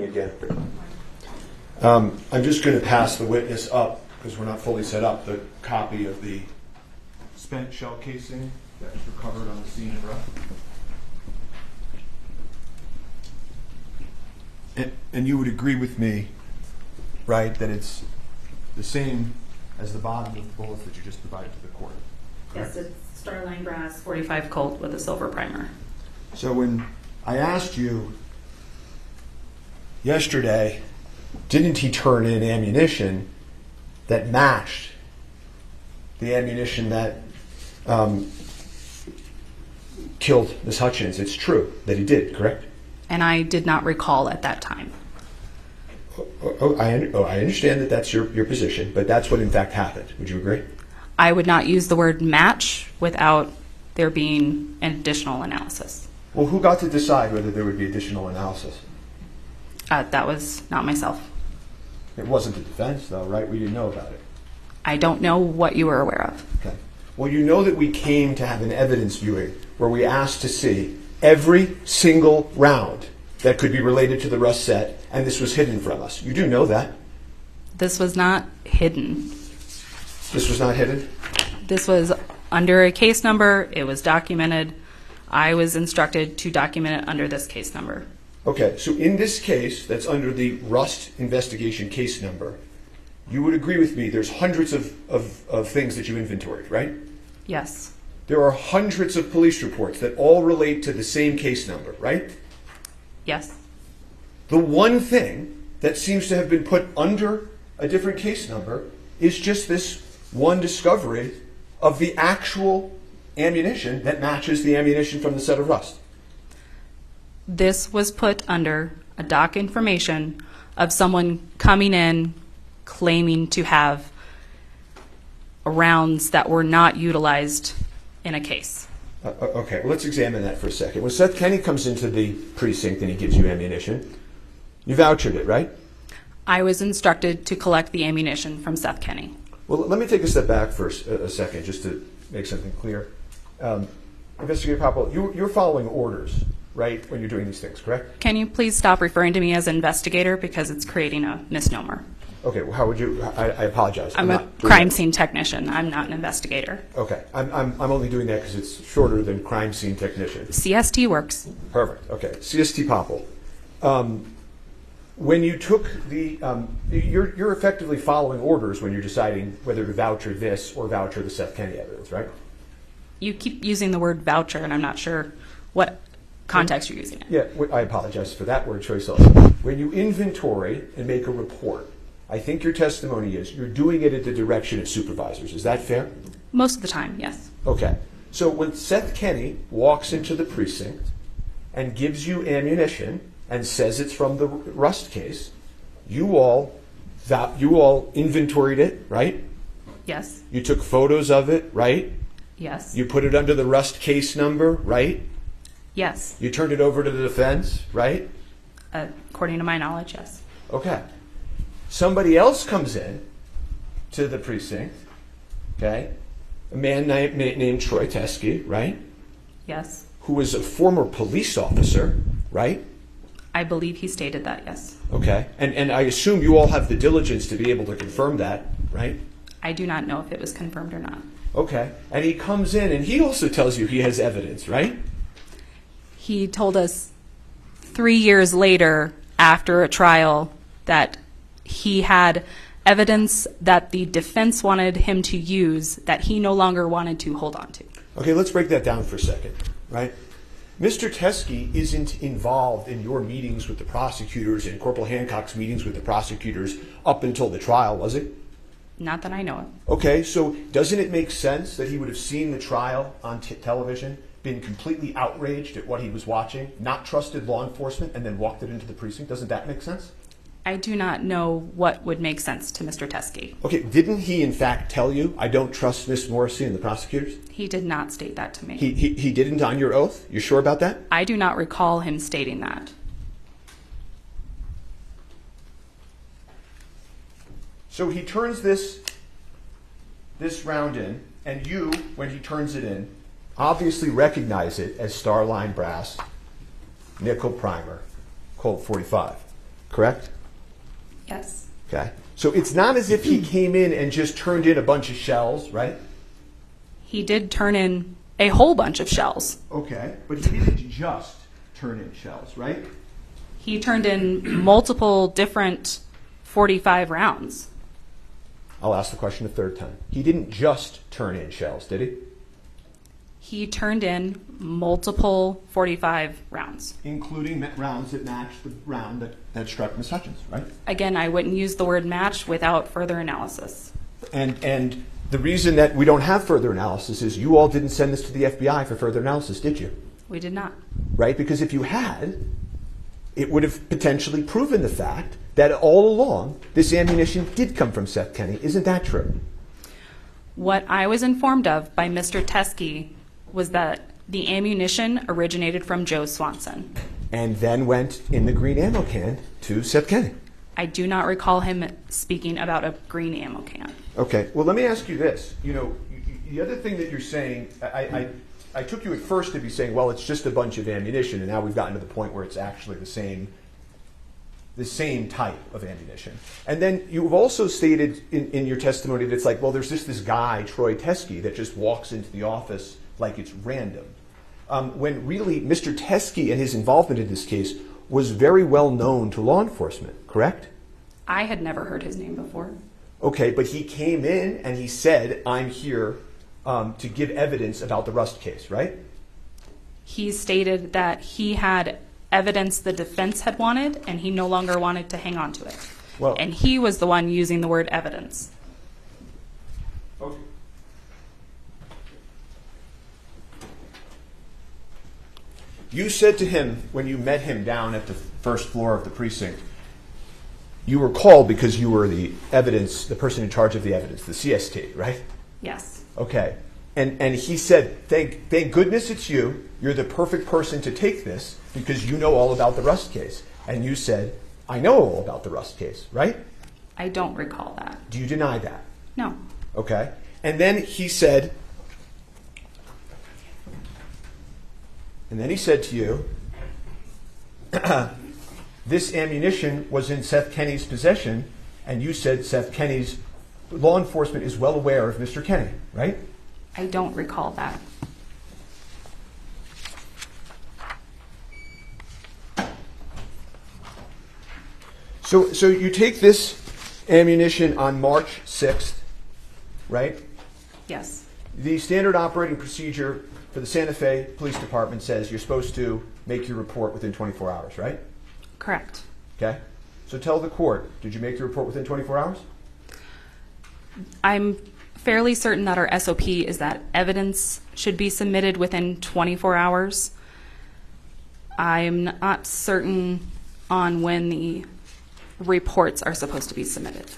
morning again. I'm just going to pass the witness up, because we're not fully set up, the copy of the spent shell casing that was recovered on the scene at Ruff. And you would agree with me, right, that it's the same as the bottom of the bullets that you just provided to the court? Yes, it's Starline Brass 45 Colt with a silver primer. So when I asked you yesterday, didn't he turn in ammunition that matched the ammunition that killed Ms. Hutchins? It's true that he did, correct? And I did not recall at that time. I understand that that's your position, but that's what in fact happened. Would you agree? I would not use the word match without there being an additional analysis. Well, who got to decide whether there would be additional analysis? That was not myself. It wasn't the defense, though, right? We didn't know about it. I don't know what you were aware of. Okay. Well, you know that we came to have an evidence viewing where we asked to see every single round that could be related to the Russ set, and this was hidden from us. You do know that. This was not hidden. This was not hidden? This was under a case number. It was documented. I was instructed to document it under this case number. Okay, so in this case that's under the Rust investigation case number, you would agree with me there's hundreds of things that you inventoried, right? Yes. There are hundreds of police reports that all relate to the same case number, right? Yes. The one thing that seems to have been put under a different case number is just this one discovery of the actual ammunition that matches the ammunition from the set of Rust. This was put under a doc information of someone coming in claiming to have rounds that were not utilized in a case. Okay, well, let's examine that for a second. When Seth Kenny comes into the precinct and he gives you ammunition, you vouchered it, right? I was instructed to collect the ammunition from Seth Kenny. Well, let me take a step back for a second just to make something clear. Investigator Poppell, you're following orders, right, when you're doing these things, correct? Can you please stop referring to me as investigator because it's creating a misnomer? Okay, well, how would you? I apologize. I'm a crime scene technician. I'm not an investigator. Okay, I'm only doing that because it's shorter than crime scene technician. CST works. Perfect. Okay, CST Poppell. When you took the, you're effectively following orders when you're deciding whether to voucher this or voucher the Seth Kenny evidence, right? You keep using the word voucher, and I'm not sure what context you're using it. Yeah, I apologize for that word choice also. When you inventory and make a report, I think your testimony is you're doing it at the direction of supervisors. Is that fair? Most of the time, yes. Okay. So when Seth Kenny walks into the precinct and gives you ammunition and says it's from the Rust case, you all inventoried it, right? Yes. You took photos of it, right? Yes. You put it under the Rust case number, right? Yes. You turned it over to the defense, right? According to my knowledge, yes. Okay. Somebody else comes in to the precinct, okay? A man named Troy Teskey, right? Yes. Who was a former police officer, right? I believe he stated that, yes. Okay. And I assume you all have the diligence to be able to confirm that, right? I do not know if it was confirmed or not. Okay. And he comes in and he also tells you he has evidence, right? He told us 3 years later, after a trial, that he had evidence that the defense wanted him to use that he no longer wanted to hold on to. Okay, let's break that down for a second, right? Mr. Teskey isn't involved in your meetings with the prosecutors and Corporal Hancock's meetings with the prosecutors up until the trial, was it? Not that I know of. Okay, so doesn't it make sense that he would have seen the trial on television, been completely outraged at what he was watching, not trusted law enforcement, and then walked it into the precinct? Doesn't that make sense? I do not know what would make sense to Mr. Teskey. Okay, didn't he in fact tell you, I don't trust Miss Morrissey and the prosecutors? He did not state that to me. He didn't on your oath? You sure about that? I do not recall him stating that. So he turns this round in, and you, when he turns it in, obviously recognize it as Starline Brass, nickel primer, Colt 45. correct? Yes. Okay. So it's not as if he came in and just turned in a bunch of shells, right? He did turn in a whole bunch of shells. Okay. But he didn't just turn in shells, right? He turned in multiple different .45 rounds. I'll ask the question a third time. He didn't just turn in shells, did he? He turned in multiple .45 rounds. Including rounds that matched the round that struck Ms. Hutchins, right? Again, I wouldn't use the word match without further analysis. And the reason that we don't have further analysis is you all didn't send this to the FBI for further analysis, did you? We did not. Right? Because if you had, it would have potentially proven the fact that all along this ammunition did come from Seth Kenney. Isn't that true? What I was informed of by Mr. Teskey was that the ammunition originated from Joe Swanson. And then went in the green ammo can to Seth Kenney. I do not recall him speaking about a green ammo can. Okay. Well, let me ask you this. You know, the other thing that you're saying, I took you at first to be saying, well, it's just a bunch of ammunition, and now we've gotten to the point where it's actually the same type of ammunition. And then you've also stated in your testimony that it's like, well, there's this guy, Troy Teskey, that just walks into the office like it's random. When really Mr. Teskey and his involvement in this case was very well known to law enforcement, correct? I had never heard his name before. Okay, but he came in and he said, I'm here to give evidence about the Rust case, right? He stated that he had evidence the defense had wanted, and he no longer wanted to hang on to it. Well, and he was the one using the word evidence. Okay. You said to him when you met him down at the first floor of the precinct, you were called because you were the person in charge of the evidence, the CST, right? Yes. Okay. And he said, thank goodness it's you. You're the perfect person to take this because you know all about the Rust case. And you said, I know all about the Rust case, right? I don't recall that. Do you deny that? No. Okay. And then he said to you, this ammunition was in Seth Kenney's possession, and you said Seth Kenney's law enforcement is well aware of Mr. Kenney, right? I don't recall that. So you take this ammunition on March 6th, right? Yes. The standard operating procedure for the Santa Fe Police Department says you're supposed to make your report within 24 hours, right? Correct. Okay. So tell the court, did you make the report within 24 hours? I'm fairly certain that our SOP is that evidence should be submitted within 24 hours. I'm not certain on when the reports are supposed to be submitted.